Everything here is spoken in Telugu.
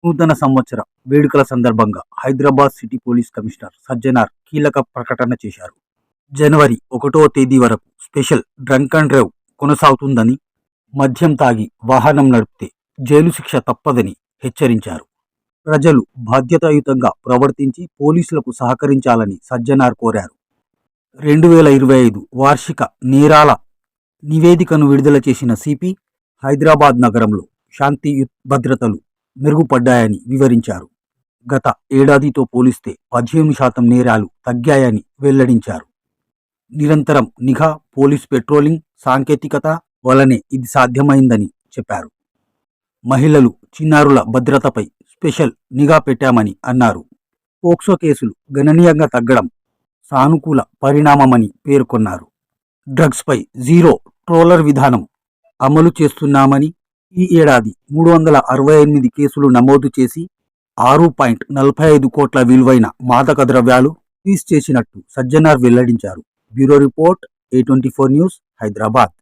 నూతన సంవత్సర వేడుకల సందర్భంగా Hyderabad city police commissioner Sajjanar కీలక ప్రకటన చేశారు. జనవరి 1వ తేదీ వరకు స్పెషల్ డ్రంక్ అండ్ డ్రైవ్ కొనసాగుతుందని, మద్యం తాగి వాహనం నడిపితే జైలు శిక్ష తప్పదని హెచ్చరించారు. ప్రజలు బాధ్యతాయుతంగా ప్రవర్తించి పోలీసులకు సహకరించాలని సజ్జనార్ కోరారు. 2025 వార్షిక నేరాల నివేదికను విడుదల చేసిన సిపి హైదరాబాద్ నగరంలో శాంతి భద్రతలు మెరుగుపడ్డాయని వివరించారు. గత ఏడాదితో పోలిస్తే 15% నేరాలు తగ్గాయని వెల్లడించారు. నిరంతరం నిఘా, పోలీస్ పెట్రోలింగ్, సాంకేతికత వల్లనే ఇది సాధ్యమైందని చెప్పారు. మహిళలు, చిన్నారుల భద్రతపై స్పెషల్ నిఘా పెట్టామని అన్నారు. పోక్సో కేసులు గణనీయంగా తగ్గడం సానుకూల పరిణామమని పేర్కొన్నారు. డ్రగ్స్పై జీరో ట్రోలర్ విధానం అమలు చేస్తున్నామని, ఈ ఏడాది 368 కేసులు నమోదు చేసి 6.45 కోట్ల విలువైన మాదక ద్రవ్యాలు సీజ్ చేసినట్టు సజ్జనార్ వెల్లడించారు. Bureau report, A24 news, Hyderabad.